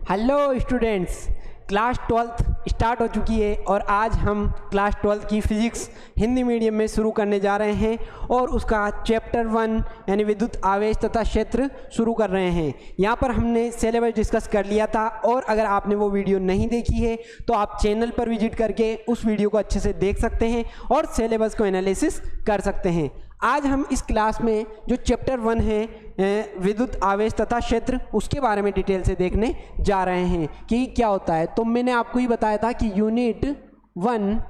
Hello students, class 12th start हो चुकी है और आज हम क्लास 12th की फिजिक्स हिंदी मीडियम में शुरू करने जा रहे हैं और उसका चैप्टर 1 यानी विद्युत आवेश तथा क्षेत्र शुरू कर रहे हैं। यहाँ पर हमने सिलेबस डिस्कस कर लिया था और अगर आपने वो वीडियो नहीं देखी है तो आप चैनल पर विजिट करके उस वीडियो को अच्छे से देख सकते हैं और सिलेबस को एनालिसिस कर सकते हैं। आज हम इस क्लास में जो चैप्टर 1 है विद्युत आवेश तथा क्षेत्र, उसके बारे में डिटेल से देखने जा रहे हैं कि क्या होता है। तो मैंने आपको ही बताया था कि यूनिट 1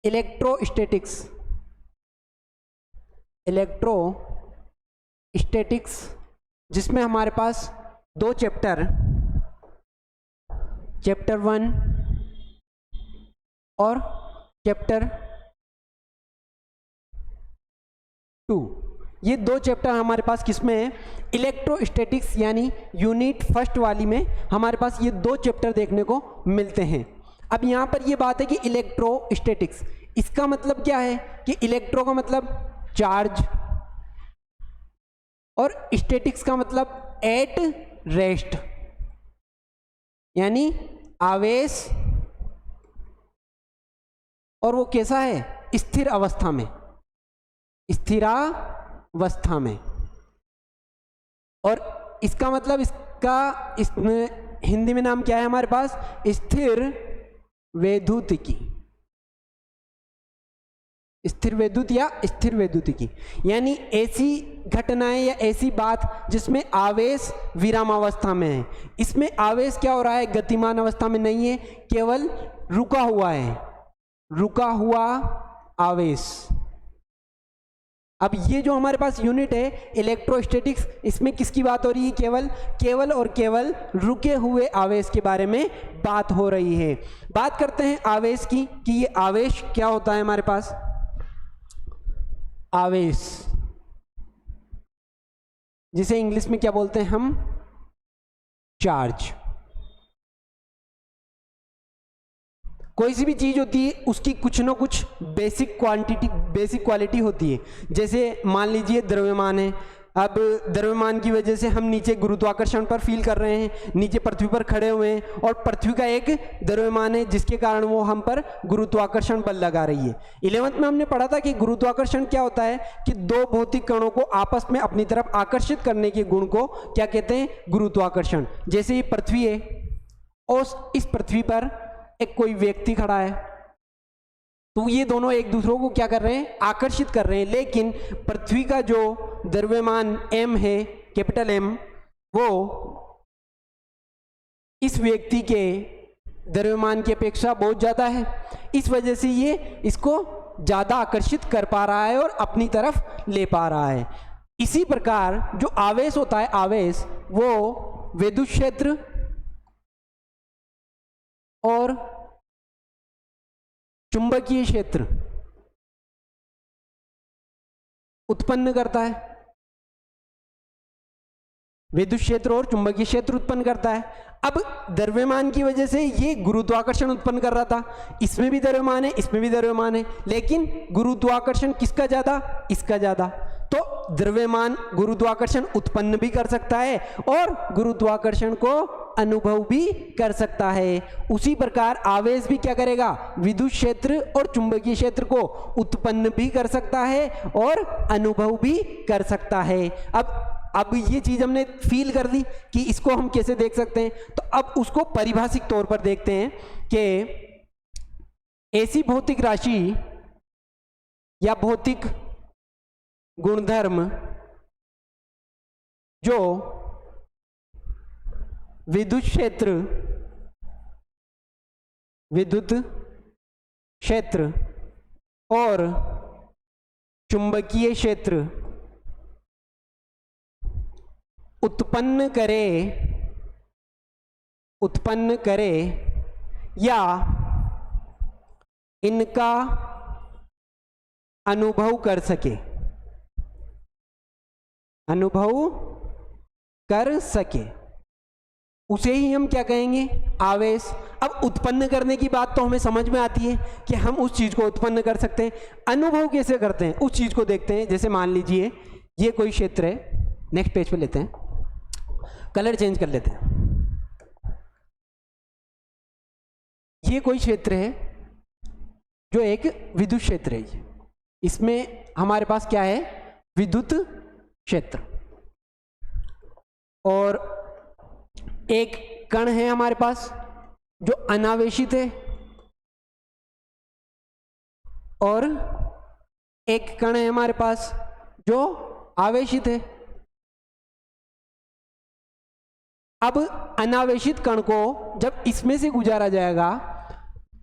इलेक्ट्रोस्टैटिक्स जिसमें हमारे पास दो चैप्टर 1 और चैप्टर 2, ये दो चैप्टर हमारे पास किसमें है, इलेक्ट्रोस्टैटिक्स यानी यूनिट फर्स्ट वाली में हमारे पास ये दो चैप्टर देखने को मिलते हैं। अब यहाँ पर ये बात है कि इलेक्ट्रोस्टैटिक्स, इसका मतलब क्या है कि इलेक्ट्रो का मतलब चार्ज और स्टैटिक्स का मतलब एट रेस्ट यानी आवेश, और वो कैसा है, स्थिर अवस्था में, स्थिरावस्था में। और इसका मतलब इसमें हिंदी में नाम क्या है हमारे पास, स्थिर वैद्युतिकी, स्थिर वैद्युत या स्थिर वैद्युतिकी यानी ऐसी घटनाएं या ऐसी बात जिसमें आवेश विरामावस्था में है। इसमें आवेश क्या हो रहा है, गतिमान अवस्था में नहीं है, केवल रुका हुआ है, रुका हुआ आवेश। अब ये जो हमारे पास यूनिट है इलेक्ट्रोस्टैटिक्स, इसमें किसकी बात हो रही है, केवल और केवल रुके हुए आवेश के बारे में बात हो रही है। बात करते हैं आवेश की कि ये आवेश क्या होता है हमारे पास। आवेश जिसे इंग्लिश में क्या बोलते हैं हम, चार्ज। कोई सी भी चीज होती है उसकी कुछ ना कुछ बेसिक क्वालिटी होती है। जैसे मान लीजिए द्रव्यमान है, अब द्रव्यमान की वजह से हम नीचे गुरुत्वाकर्षण पर फील कर रहे हैं, नीचे पृथ्वी पर खड़े हुए हैं और पृथ्वी का एक द्रव्यमान है जिसके कारण वो हम पर गुरुत्वाकर्षण बल लगा रही है। 11th में हमने पढ़ा था कि गुरुत्वाकर्षण क्या होता है कि दो भौतिक कणों को आपस में अपनी तरफ आकर्षित करने के गुण को क्या कहते हैं, गुरुत्वाकर्षण। जैसे ये पृथ्वी है और इस पृथ्वी पर एक कोई व्यक्ति खड़ा है, तो ये दोनों एक दूसरे को क्या कर रहे हैं, आकर्षित कर रहे हैं। लेकिन पृथ्वी का जो द्रव्यमान m है, कैपिटल M, वो इस व्यक्ति के द्रव्यमान की अपेक्षा बहुत ज्यादा है। इस वजह से ये इसको ज्यादा आकर्षित कर पा रहा है और अपनी तरफ ले पा रहा है। इसी प्रकार जो आवेश होता है, आवेश वो विद्युत क्षेत्र और चुंबकीय क्षेत्र उत्पन्न करता है। विद्युत क्षेत्र और चुंबकीय क्षेत्र उत्पन्न करता है। अब द्रव्यमान की वजह से ये गुरुत्वाकर्षण उत्पन्न कर रहा था, इसमें भी द्रव्यमान है, इसमें भी द्रव्यमान है, लेकिन गुरुत्वाकर्षण किसका ज्यादा, इसका ज्यादा। तो द्रव्यमान गुरुत्वाकर्षण उत्पन्न भी कर सकता है और गुरुत्वाकर्षण को अनुभव भी कर सकता है। उसी प्रकार आवेश भी क्या करेगा, विद्युत क्षेत्र और चुंबकीय क्षेत्र को उत्पन्न भी कर सकता है और अनुभव भी कर सकता है। अब ये चीज हमने फील कर ली कि इसको हम कैसे देख सकते हैं, तो अब उसको परिभाषिक तौर पर देखते हैं कि ऐसी भौतिक राशि या भौतिक गुणधर्म जो विद्युत क्षेत्र और चुंबकीय क्षेत्र उत्पन्न करे या इनका अनुभव कर सके, उसे ही हम क्या कहेंगे, आवेश। अब उत्पन्न करने की बात तो हमें समझ में आती है कि हम उस चीज को उत्पन्न कर सकते हैं। अनुभव कैसे करते हैं, उस चीज को देखते हैं। जैसे मान लीजिए ये कोई क्षेत्र है, नेक्स्ट पेज पे लेते हैं, कलर चेंज कर लेते हैं। ये कोई क्षेत्र है जो एक विद्युत क्षेत्र है। इसमें हमारे पास क्या है, विद्युत क्षेत्र। और एक कण है हमारे पास जो अनावेशित है, और एक कण है हमारे पास जो आवेशित है। अब अनावेशित कण को जब इसमें से गुजारा जाएगा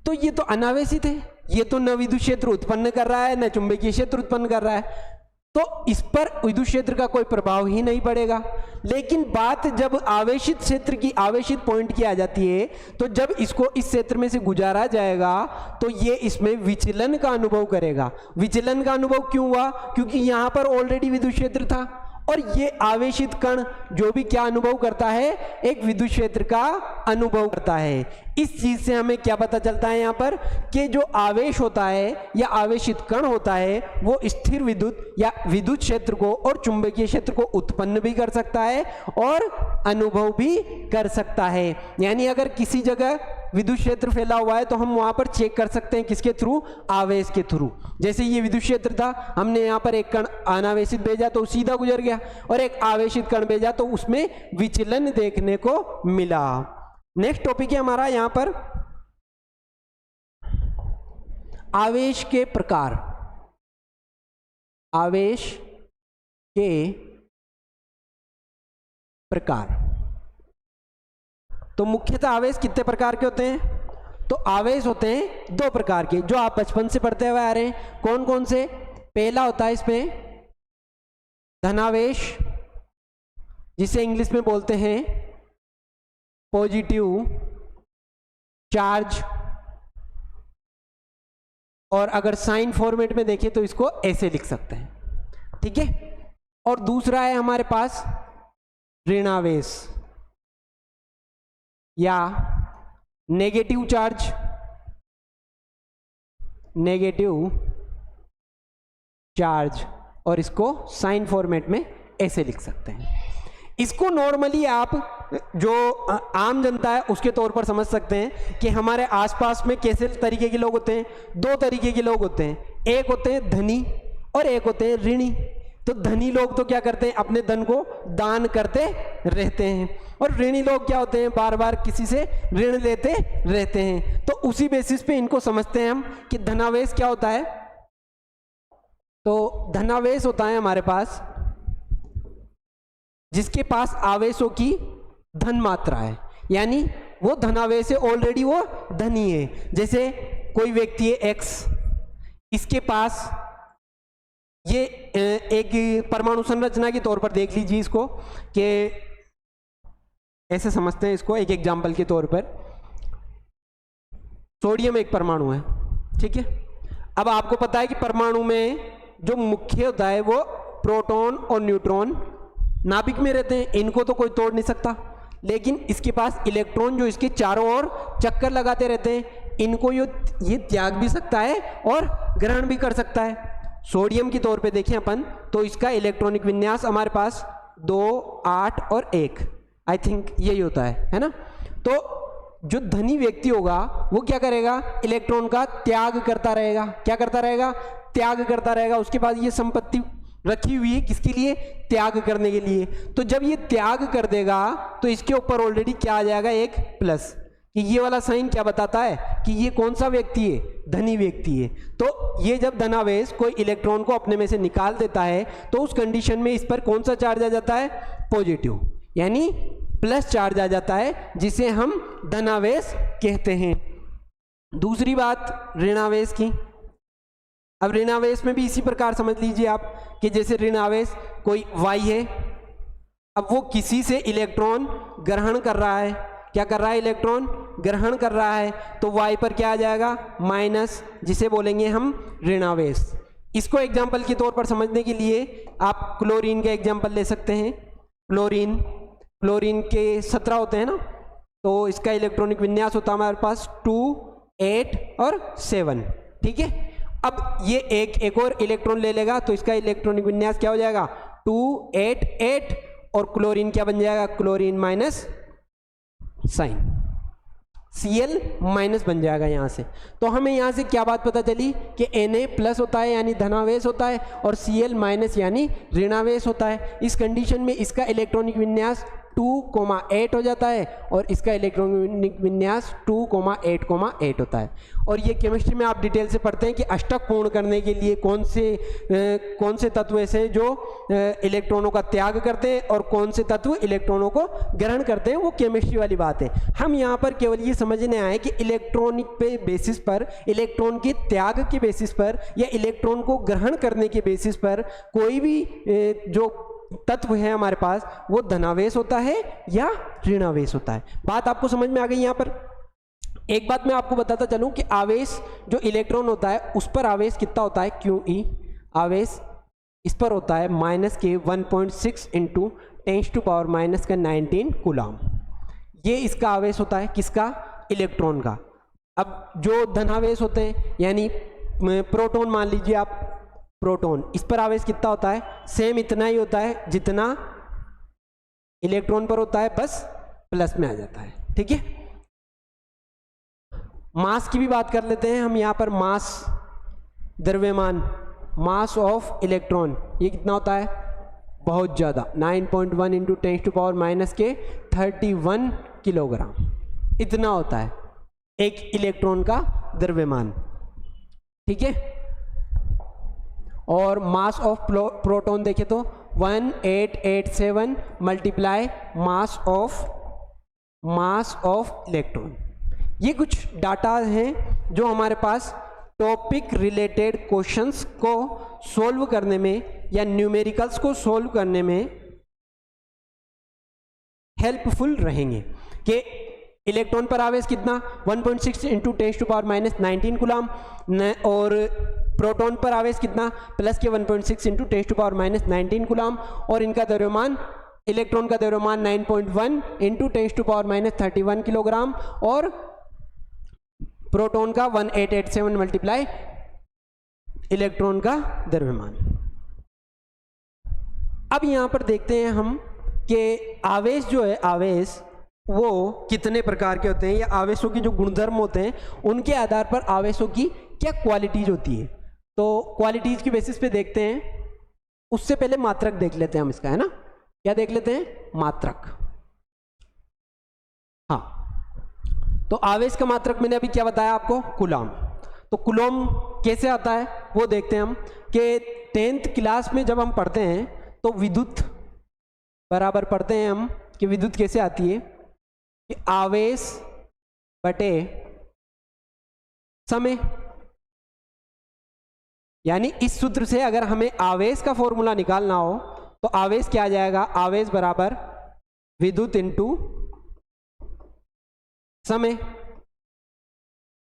तो ये तो अनावेशित है, ये तो न विद्युत क्षेत्र उत्पन्न कर रहा है न चुंबकीय क्षेत्र उत्पन्न कर रहा है, तो इस पर विद्युत क्षेत्र का कोई प्रभाव ही नहीं पड़ेगा। लेकिन बात जब आवेशित क्षेत्र की, आवेशित पॉइंट की आ जाती है, तो जब इसको इस क्षेत्र में से गुजारा जाएगा तो ये इसमें विचलन का अनुभव करेगा। विचलन का अनुभव क्यों हुआ, क्योंकि यहां पर ऑलरेडी विद्युत क्षेत्र था, और ये आवेशित कण जो भी क्या अनुभव करता है, एक विद्युत क्षेत्र का अनुभव करता है। इस चीज से हमें क्या पता चलता है यहाँ पर कि जो आवेश होता है या आवेशित कण होता है वो स्थिर विद्युत या विद्युत क्षेत्र को और चुंबकीय क्षेत्र को उत्पन्न भी कर सकता है और अनुभव भी कर सकता है। यानी अगर किसी जगह विद्युत क्षेत्र फैला हुआ है तो हम वहां पर चेक कर सकते हैं, किसके थ्रू, आवेश के थ्रू। जैसे ये विद्युत क्षेत्र था, हमने यहाँ पर एक कण अनावेशित भेजा तो सीधा गुजर गया, और एक आवेशित कण भेजा तो उसमें विचलन देखने को मिला। नेक्स्ट टॉपिक है हमारा यहां पर आवेश के प्रकार। आवेश के प्रकार। तो मुख्यतः आवेश कितने प्रकार के होते हैं? तो आवेश होते हैं दो प्रकार के, जो आप बचपन से पढ़ते हुए आ रहे हैं। कौन कौन से? पहला होता है इसमें धनावेश, जिसे इंग्लिश में बोलते हैं पॉजिटिव चार्ज, और अगर साइन फॉर्मेट में देखें तो इसको ऐसे लिख सकते हैं, ठीक है। और दूसरा है हमारे पास ऋणावेश या नेगेटिव चार्ज, नेगेटिव चार्ज, और इसको साइन फॉर्मेट में ऐसे लिख सकते हैं। इसको नॉर्मली आप जो आम जनता है उसके तौर पर समझ सकते हैं कि हमारे आसपास में कैसे तरीके के लोग होते हैं। दो तरीके के लोग होते हैं, एक होते हैं धनी और एक होते हैं ऋणी। तो धनी लोग तो क्या करते हैं, अपने धन को दान करते रहते हैं, और ऋणी लोग क्या होते हैं, बार बार किसी से ऋण लेते रहते हैं। तो उसी बेसिस पे इनको समझते हैं हम कि धनावेश क्या होता है। तो धनावेश होता है हमारे पास जिसके पास आवेशों की धन मात्रा है, यानी वो धनावेश है, ऑलरेडी वो धनी है। जैसे कोई व्यक्ति है एक्स, इसके पास ये एक परमाणु संरचना के तौर पर देख लीजिए इसको, कि ऐसे समझते हैं इसको एक एग्जाम्पल के तौर पर। सोडियम एक परमाणु है, ठीक है। अब आपको पता है कि परमाणु में जो मुख्य होता है वो प्रोटॉन और न्यूट्रॉन नाभिक में रहते हैं, इनको तो कोई तोड़ नहीं सकता। लेकिन इसके पास इलेक्ट्रॉन जो इसके चारों ओर चक्कर लगाते रहते हैं, इनको ये त्याग भी सकता है और ग्रहण भी कर सकता है। सोडियम के तौर पे देखें अपन तो इसका इलेक्ट्रॉनिक विन्यास हमारे पास 2, 8 और 1, आई थिंक यही होता है ना। तो जो धनी व्यक्ति होगा वो क्या करेगा, इलेक्ट्रॉन का त्याग करता रहेगा। क्या करता रहेगा? त्याग करता रहेगा। उसके पास ये संपत्ति रखी हुई है किसके लिए? त्याग करने के लिए। तो जब ये त्याग कर देगा तो इसके ऊपर ऑलरेडी क्या आ जाएगा, एक प्लस। कि ये वाला साइन क्या बताता है कि ये कौन सा व्यक्ति है, धनी व्यक्ति है। तो ये जब धनावेश कोई इलेक्ट्रॉन को अपने में से निकाल देता है तो उस कंडीशन में इस पर कौन सा चार्ज आ जाता है, पॉजिटिव, यानी प्लस चार्ज आ जाता है, जिसे हम धनावेश कहते हैं। दूसरी बात ऋणावेश की। अब ऋणावेश में भी इसी प्रकार समझ लीजिए आप कि जैसे ऋणावेश कोई y है, अब वो किसी से इलेक्ट्रॉन ग्रहण कर रहा है। क्या कर रहा है? इलेक्ट्रॉन ग्रहण कर रहा है। तो y पर क्या आ जाएगा, माइनस, जिसे बोलेंगे हम ऋणावेश। इसको एग्जाम्पल के तौर पर समझने के लिए आप क्लोरीन का एग्जाम्पल ले सकते हैं। क्लोरीन के 17 होते हैं ना, तो इसका इलेक्ट्रॉनिक विन्यास होता है हमारे पास 2, 8 और 7, ठीक है। अब ये एक और इलेक्ट्रॉन ले लेगा तो इसका इलेक्ट्रॉनिक विन्यास क्या हो जाएगा, 2, 8, 8, और क्लोरीन क्या बन जाएगा, chlorine minus sign. Cl minus बन जाएगा यहाँ से। तो हमें यहाँ से क्या बात पता चली कि Na प्लस होता है यानी धनावेश होता है और Cl माइनस यानी ऋणावेश होता है। इस कंडीशन में इसका इलेक्ट्रॉनिक विन्यास 2,8 हो जाता है और इसका इलेक्ट्रॉनिक विन्यास 2,8,8 होता है। और ये केमिस्ट्री में आप डिटेल से पढ़ते हैं कि अष्टक पूर्ण करने के लिए कौन से तत्व ऐसे जो इलेक्ट्रॉनों का त्याग करते हैं और कौन से तत्व इलेक्ट्रॉनों को ग्रहण करते हैं, वो केमिस्ट्री वाली बात है। हम यहाँ पर केवल ये समझने आए कि इलेक्ट्रॉनिक पे बेसिस पर, इलेक्ट्रॉन के त्याग के बेसिस पर या इलेक्ट्रॉन को ग्रहण करने के बेसिस पर कोई भी जो तत्व है हमारे पास वो धनावेश होता है या ऋणावेश होता है। बात आपको समझ में आ गई। यहाँ पर एक बात मैं आपको बताता चलूं कि आवेश जो इलेक्ट्रॉन होता है उस पर आवेश कितना होता है, QE आवेश इस पर होता है माइनस के 1.6 इंटू 10⁻⁻19 कूलम। ये इसका आवेश होता है, किसका, इलेक्ट्रॉन का। अब जो धनावेश होते हैं यानी प्रोटॉन मान लीजिए आप, प्रोटॉन इस पर आवेश कितना होता है, सेम इतना ही होता है जितना इलेक्ट्रॉन पर होता है, बस प्लस में आ जाता है। ठीक है। मास की भी बात कर लेते हैं हम यहाँ पर। मास, द्रव्यमान, मास ऑफ इलेक्ट्रॉन ये कितना होता है, बहुत ज़्यादा 9.1 इंटू 10⁻31 किलोग्राम इतना होता है एक इलेक्ट्रॉन का द्रव्यमान। ठीक है। और मास ऑफ प्रोटॉन देखें तो 1887 मल्टीप्लाई मास ऑफ इलेक्ट्रॉन। ये कुछ डाटा हैं जो हमारे पास टॉपिक रिलेटेड क्वेश्चंस को सॉल्व करने में या न्यूमेरिकल्स को सॉल्व करने में हेल्पफुल रहेंगे। कि इलेक्ट्रॉन पर आवेश कितना 1.6 इंटू 10⁻⁻19 कूलम और प्रोटॉन पर आवेश कितना प्लस के 1.6 इंटू 10⁻⁻19 कूलम और इनका द्रव्यमान, इलेक्ट्रॉन का द्रव्यमान 9.1 इंटू 10⁻31 किलोग्राम और प्रोटॉन का 1887 मल्टीप्लाई इलेक्ट्रॉन का द्रव्यमान। अब यहां पर देखते हैं हम कि आवेश जो है, आवेश वो कितने प्रकार के होते हैं या आवेशों की जो गुणधर्म होते हैं उनके आधार पर आवेशों की क्या क्वालिटीज होती है। तो क्वालिटीज की बेसिस पे देखते हैं। उससे पहले मात्रक देख लेते हैं हम इसका, है ना। क्या देख लेते हैं, मात्रक। हाँ, तो आवेश का मात्रक मैंने अभी क्या बताया आपको, कूलम। तो कूलम कैसे आता है वो देखते हैं हम कि 10th क्लास में जब हम पढ़ते हैं तो विद्युत बराबर पढ़ते हैं हम कि विद्युत कैसे आती है कि आवेश बटे समय। यानी इस सूत्र से अगर हमें आवेश का फॉर्मूला निकालना हो तो आवेश क्या आ जाएगा, आवेश बराबर विद्युत इंटू समय।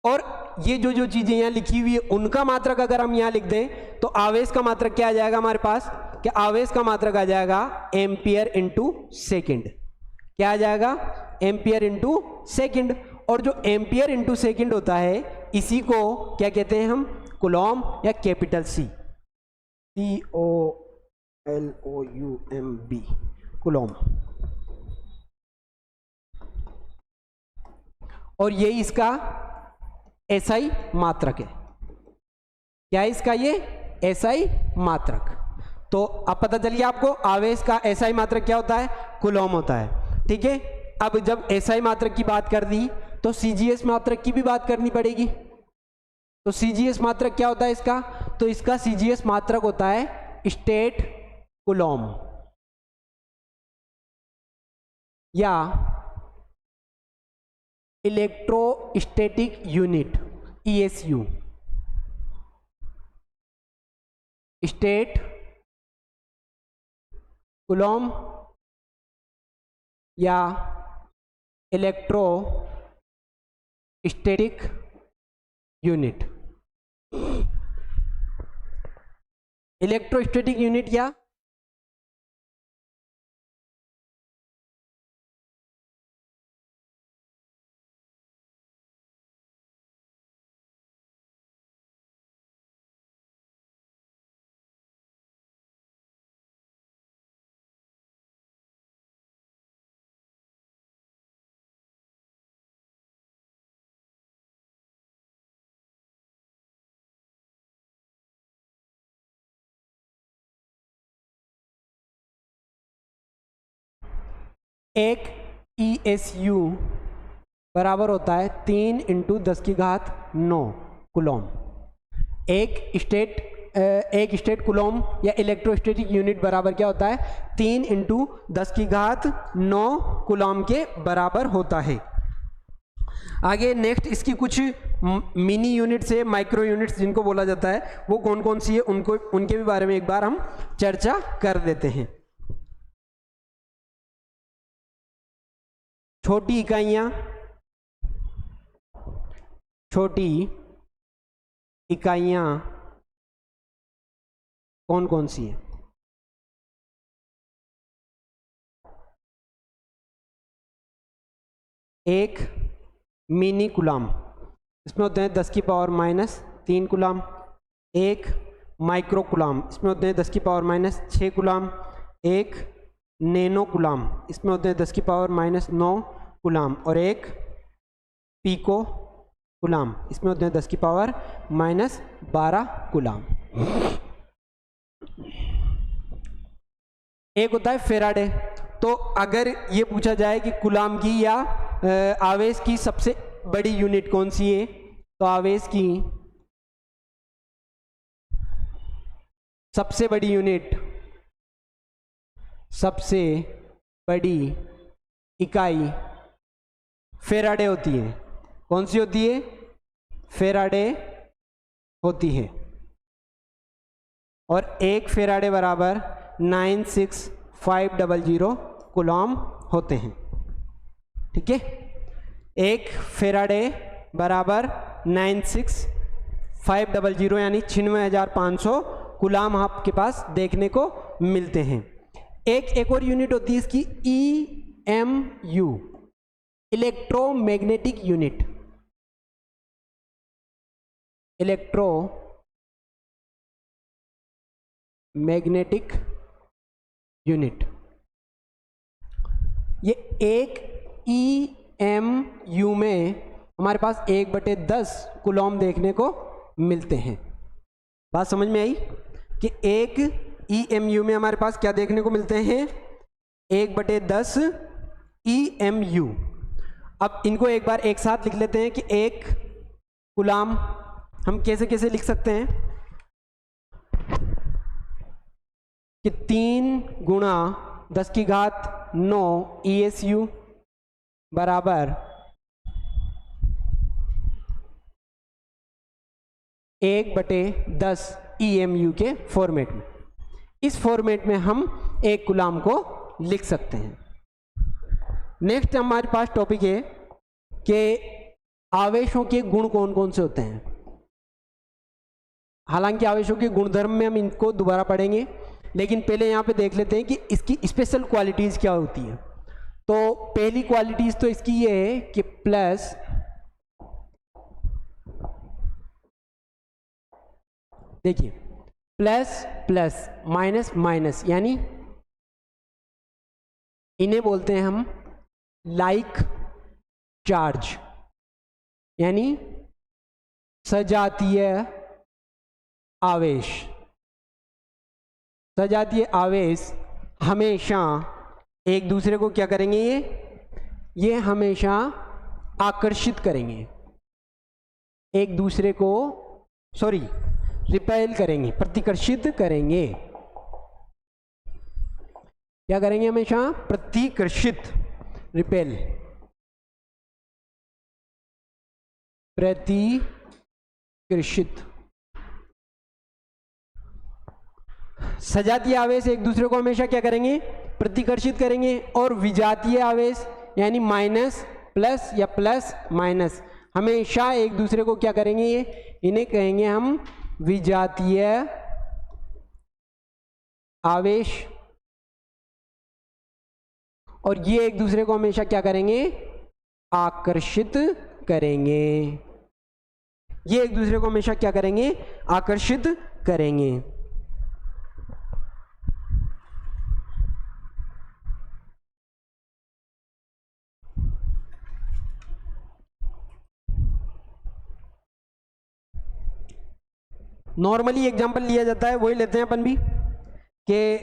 और ये जो चीजें यहां लिखी हुई है उनका मात्रक अगर हम यहां लिख दें तो आवेश का मात्रक क्या आ जाएगा हमारे पास, कि आवेश का मात्रक आ जाएगा एम्पियर इंटू सेकेंड। क्या आ जाएगा, एम्पियर इंटू सेकेंड। और जो एम्पियर इंटू सेकेंड होता है इसी को क्या कहते हैं हम, कूलम या कैपिटल C, COLOUMB, कूलम। और ये इसका SI मात्रक है। क्या है इसका, ये SI मात्रक। तो अब पता चल गया आपको आवेश का SI मात्रक क्या होता है, कूलम होता है। ठीक है। अब जब SI मात्रक की बात कर दी तो CGS मात्रक की भी बात करनी पड़ेगी। तो CGS मात्रक क्या होता है इसका, तो इसका CGS मात्रक होता है स्टेट कूलम या electrostatic unit, ESU, state coulomb या इलेक्ट्रोस्टैटिक यूनिट। इलेक्ट्रोस्टैटिक यूनिट या एक ESU बराबर होता है 3 × 10⁹ कूलॉम। एक स्टेट कूलॉम या इलेक्ट्रोस्टैटिक यूनिट बराबर क्या होता है? 3 × 10⁹ कूलॉम के बराबर होता है। आगे नेक्स्ट इसकी कुछ मिनी यूनिट्स है, माइक्रो यूनिट्स जिनको बोला जाता है, वो कौन कौन सी है उनके भी बारे में एक बार हम चर्चा कर देते हैं। छोटी इकाइयां कौन कौन सी है? एक मिनी कूलॉम, इसमें होते हैं 10⁻³ कूलॉम। एक माइक्रो कूलॉम, इसमें होते हैं 10⁻⁶ कूलॉम। एक नैनो कूलॉम, इसमें होते हैं 10⁻⁹ कूलॉम। और एक पीको कूलॉम, इसमें होते हैं 10⁻⁻12 कूलॉम। एक होता है फेराडे। तो अगर ये पूछा जाए कि कूलॉम की या आवेश की सबसे बड़ी यूनिट कौन सी है, तो आवेश की सबसे बड़ी यूनिट, सबसे बड़ी इकाई फेराडे होती है। कौन सी होती है? फेराडे होती है। और एक फेराडे बराबर 96500 कूलॉम होते हैं। ठीक है, एक फेराडे बराबर 96500 यानी 96,500 कूलॉम आपके पास देखने को मिलते हैं। एक और यूनिट होती है इसकी EMU, electromagnetic unit. Electromagnetic unit, ये एक EMU में हमारे पास 1/10 कूलॉम देखने को मिलते हैं। बात समझ में आई कि एक EMU में हमारे पास क्या देखने को मिलते हैं? 1/10 EMU। अब इनको एक बार एक साथ लिख लेते हैं कि एक कूलॉम हम कैसे कैसे लिख सकते हैं कि 3 × 10⁹ ESU बराबर 1/10 EMU के फॉर्मेट में। इस फॉर्मेट में हम एक कूलॉम को लिख सकते हैं। नेक्स्ट हमारे पास टॉपिक है कि आवेशों के गुण कौन कौन से होते हैं। हालांकि आवेशों के गुणधर्म में हम इनको दोबारा पढ़ेंगे, लेकिन पहले यहाँ पे देख लेते हैं कि इसकी स्पेशल क्वालिटीज़ क्या होती है। तो पहली क्वालिटीज़ तो इसकी ये है कि प्लस देखिए, प्लस प्लस माइनस माइनस, यानी इन्हें बोलते हैं हम लाइक चार्ज, यानी सजातीय आवेश। सजातीय आवेश हमेशा एक दूसरे को क्या करेंगे? ये हमेशा आकर्षित करेंगे, एक दूसरे को रिपेल करेंगे, प्रतिकर्षित करेंगे। क्या करेंगे? हमेशा प्रतिकर्षित, रिपेल, प्रतिकर्षित। सजातीय आवेश एक दूसरे को हमेशा क्या करेंगे? प्रतिकर्षित करेंगे। और विजातीय आवेश यानी माइनस प्लस या प्लस माइनस हमेशा एक दूसरे को क्या करेंगे? इन्हें कहेंगे हम विजातीय आवेश। और ये एक दूसरे को हमेशा क्या करेंगे? आकर्षित करेंगे। ये एक दूसरे को हमेशा क्या करेंगे? आकर्षित करेंगे। नॉर्मली एग्जांपल लिया जाता है, वही लेते हैं अपन भी, कि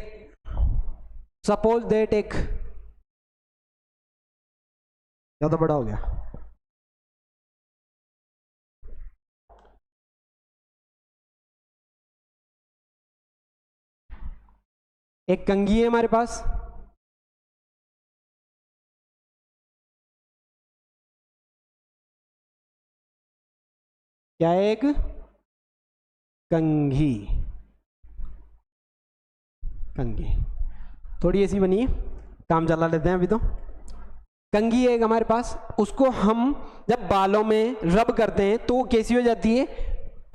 सपोज दैट एक ज़्यादा बड़ा हो गया। एक कंघी है हमारे पास, क्या है? एक कंघी, कंघी थोड़ी ऐसी बनी है, काम चला लेते हैं अभी तो। कंघी है एक हमारे पास, उसको हम जब बालों में रब करते हैं तो वो कैसी हो जाती है?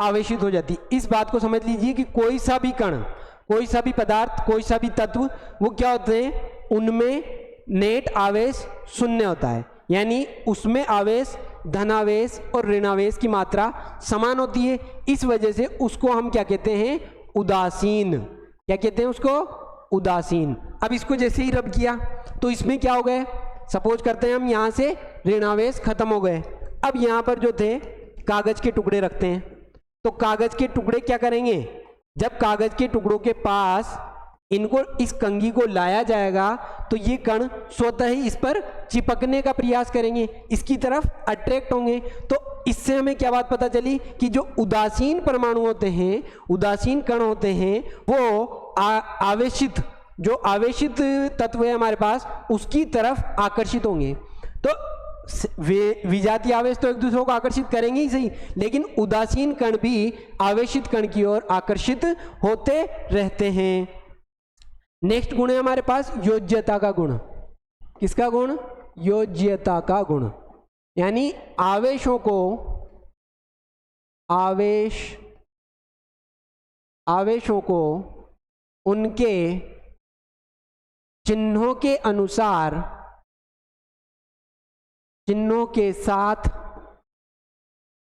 आवेशित हो जाती है। इस बात को समझ लीजिए कि कोई सा भी कण, कोई सा भी पदार्थ, कोई सा भी तत्व, वो क्या होते हैं? उनमें नेट आवेश शून्य होता है, यानी उसमें आवेश, धनावेश और ऋणावेश की मात्रा समान होती है। इस वजह से उसको हम क्या कहते हैं? उदासीन। क्या कहते हैं उसको? उदासीन। अब इसको जैसे ही रब किया तो इसमें क्या हो गए? सपोज करते हैं हम यहाँ से ऋणावेश खत्म हो गए। अब यहाँ पर जो थे कागज के टुकड़े रखते हैं, तो कागज के टुकड़े क्या करेंगे? जब कागज के टुकड़ों के पास इनको, इस कंघी को लाया जाएगा तो ये कण स्वतः ही इस पर चिपकने का प्रयास करेंगे, इसकी तरफ अट्रैक्ट होंगे। तो इससे हमें क्या बात पता चली कि जो उदासीन परमाणु होते हैं, उदासीन कण होते हैं, वो आवेशित, जो आवेशित तत्व है हमारे पास, उसकी तरफ आकर्षित होंगे। तो विजातीय आवेश तो एक दूसरे को आकर्षित करेंगे ही सही, लेकिन उदासीन कण भी आवेशित कण की ओर आकर्षित होते रहते हैं। नेक्स्ट गुण है हमारे पास योज्यता का गुण। किसका गुण? योज्यता का गुण, यानी आवेशों को, आवेशों को उनके चिन्हों के अनुसार, चिन्हों के साथ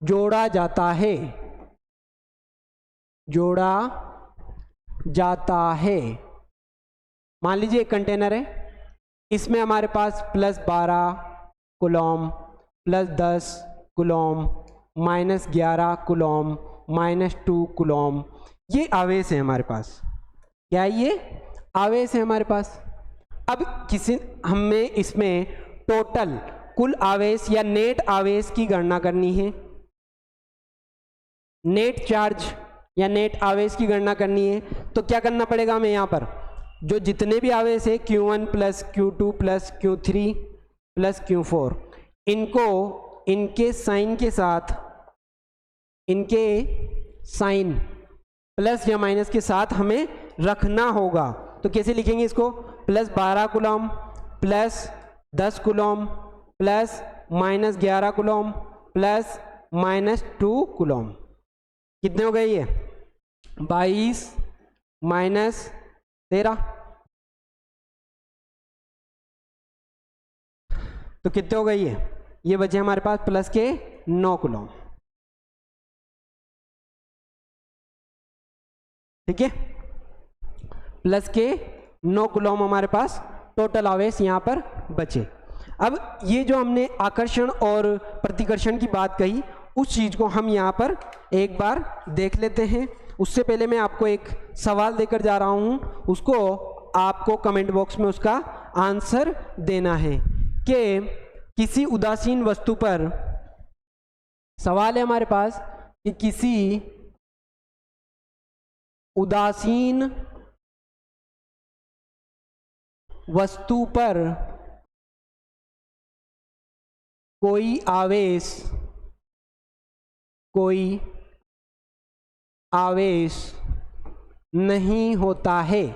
जोड़ा जाता है, जोड़ा जाता है। मान लीजिए एक कंटेनर है, इसमें हमारे पास +12 कूलॉम, +10 कूलॉम, -11 कूलॉम, -2 कूलॉम, ये आवेश है हमारे पास। क्या ये आवेश है हमारे पास? अब हमें इसमें टोटल कुल आवेश या नेट आवेश की गणना करनी है, नेट चार्ज या नेट आवेश की गणना करनी है। तो क्या करना पड़ेगा हमें? यहाँ पर जो जितने भी आवेश है Q1 + Q2 + Q3 + Q4, इनको इनके साइन के साथ, इनके साइन प्लस या माइनस के साथ हमें रखना होगा। तो कैसे लिखेंगे इसको? +12 कूलॉम, +10 कूलॉम, +-11 कूलॉम, +-2 कूलॉम। कितने हो गए ये? 22 - 13। तो कितने हो गए ये बचे हमारे पास प्लस के 9 कूलॉम। ठीक है, प्लस के 9 कूलॉम हमारे पास टोटल आवेश यहां पर बचे। अब ये जो हमने आकर्षण और प्रतिकर्षण की बात कही, उस चीज को हम यहां पर एक बार देख लेते हैं। उससे पहले मैं आपको एक सवाल देकर जा रहा हूं, उसको आपको कमेंट बॉक्स में उसका आंसर देना है कि किसी उदासीन वस्तु पर, सवाल है हमारे पास कि किसी उदासीन वस्तु पर कोई आवेश नहीं होता है,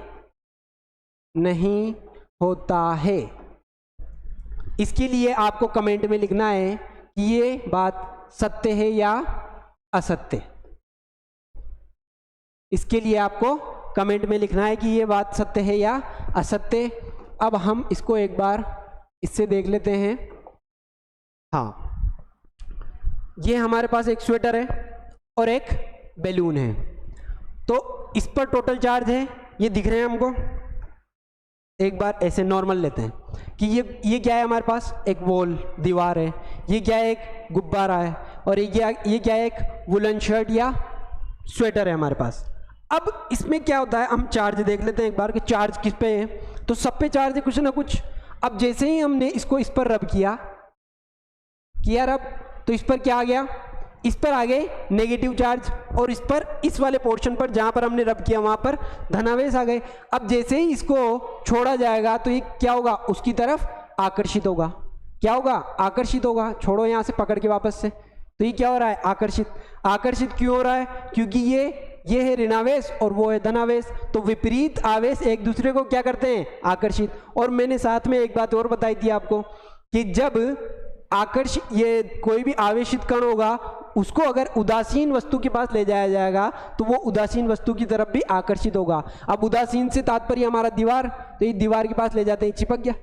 नहीं होता है। इसके लिए आपको कमेंट में लिखना है कि ये बात सत्य है या असत्य। इसके लिए आपको कमेंट में लिखना है कि ये बात सत्य है या असत्य। अब हम इसको एक बार इससे देख लेते हैं। हाँ, ये हमारे पास एक स्वेटर है और एक बैलून है, तो इस पर टोटल चार्ज है, ये दिख रहे हैं हमको। एक बार ऐसे नॉर्मल लेते हैं कि ये क्या है हमारे पास? एक वॉल, दीवार है। ये क्या है? एक गुब्बारा है। और ये क्या है? एक वुलन शर्ट या स्वेटर है हमारे पास। अब इसमें क्या होता है, हम चार्ज देख लेते हैं एक बार कि चार्ज किस पे है। तो सब पे चार्ज है कुछ ना कुछ। अब जैसे ही हमने इसको इस पर रब किया किया रब, तो इस पर क्या आ गया, इस पर आ गए नेगेटिव चार्ज, और इस पर, इस वाले पोर्शन पर जहां पर हमने रब किया वहां पर धनावेश आ गए। अब जैसे ही इसको छोड़ा जाएगा तो ये क्या होगा, उसकी तरफ आकर्षित होगा। क्या होगा, आकर्षित होगा। छोड़ो यहां से पकड़ के वापस से, तो ये क्या हो रहा है, आकर्षित। आकर्षित क्यों हो रहा है, क्योंकि ये है ऋणावेश और वो है धनावेश, तो विपरीत आवेश एक दूसरे को क्या करते हैं, आकर्षित। और मैंने साथ में एक बात और बताई थी आपको कि जब आकर्षित, ये कोई भी आवेशित कण होगा उसको अगर उदासीन वस्तु के पास ले जाया जाएगा तो वो उदासीन वस्तु की तरफ भी आकर्षित होगा। अब उदासीन से तात्पर्य हमारा दीवार, तो ये दीवार के पास ले जाते हैं, चिपक गया,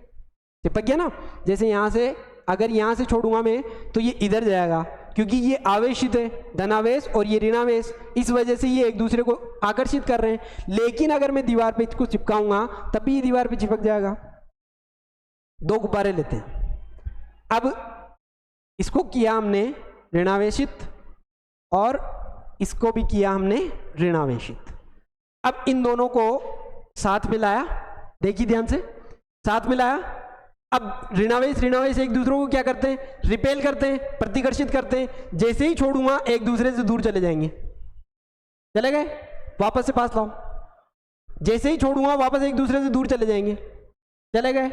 चिपक गया ना। जैसे यहाँ से, अगर यहाँ से छोड़ूंगा मैं तो ये इधर जाएगा, क्योंकि ये आवेशित है, धनावेश और ये ऋणावेश, इस वजह से ये एक दूसरे को आकर्षित कर रहे हैं। लेकिन अगर मैं दीवार पे इसको चिपकाऊंगा तब भी ये दीवार पे चिपक जाएगा। दो गुब्बारे लेते हैं, अब इसको किया हमने ऋणावेशित और इसको भी किया हमने ऋणावेशित। अब इन दोनों को साथ में लाया, देखिए ध्यान से, साथ में लाया। अब ऋणावेश ऋणावेश एक दूसरे को क्या करते हैं, रिपेल करते हैं, प्रतिकर्षित करते हैं। जैसे ही छोड़ूंगा एक दूसरे से दूर चले जाएंगे, चले गए, वापस से पास लाओ। जैसे ही छोड़ूंगा वापस एक दूसरे से दूर चले जाएंगे, चले गए।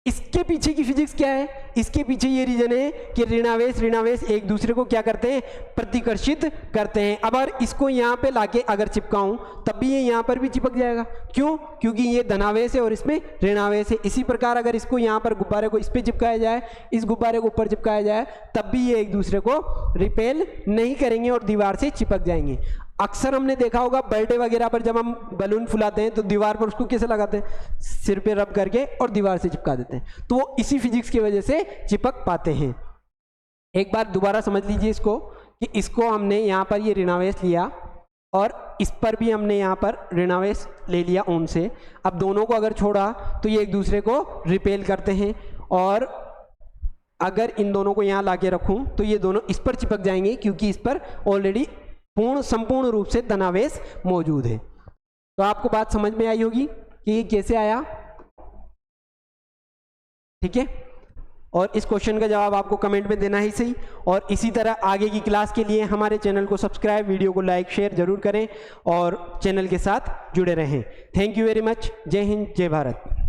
इसके पीछे की फिजिक्स क्या है, इसके पीछे ये रीजन है कि ऋणावेश ऋणावेश एक दूसरे को क्या करते हैं, प्रतिकर्षित करते हैं। अब अगर इसको यहाँ पे लाके अगर चिपकाऊं तब भी ये यहाँ पर भी चिपक जाएगा। क्यों, क्योंकि ये धनावेश है और इसमें ऋणावेश है। इसी प्रकार अगर इसको यहाँ पर गुब्बारे को इस पे चिपकाया जाए, इस गुब्बारे को ऊपर चिपकाया जाए, तब भी ये एक दूसरे को रिपेल नहीं करेंगे और दीवार से चिपक जाएंगे। अक्सर हमने देखा होगा बर्थडे वगैरह पर जब हम बैलून फुलाते हैं तो दीवार पर उसको कैसे लगाते हैं, सिर पे रब करके और दीवार से चिपका देते हैं, तो वो इसी फिजिक्स की वजह से चिपक पाते हैं। एक बार दोबारा समझ लीजिए इसको कि इसको हमने यहाँ पर ये ऋणावेश लिया और इस पर भी हमने यहाँ पर ऋणावेश ले लिया ओम से। अब दोनों को अगर छोड़ा तो ये एक दूसरे को रिपेल करते हैं, और अगर इन दोनों को यहाँ ला के रखूँ तो ये दोनों इस पर चिपक जाएंगे, क्योंकि इस पर ऑलरेडी संपूर्ण रूप से धनावेश मौजूद है। तो आपको बात समझ में आई होगी कि ये कैसे आया, ठीक है। और इस क्वेश्चन का जवाब आपको कमेंट में देना ही सही। और इसी तरह आगे की क्लास के लिए हमारे चैनल को सब्सक्राइब, वीडियो को लाइक शेयर जरूर करें और चैनल के साथ जुड़े रहें। Thank you very much. जय हिंद, जय भारत।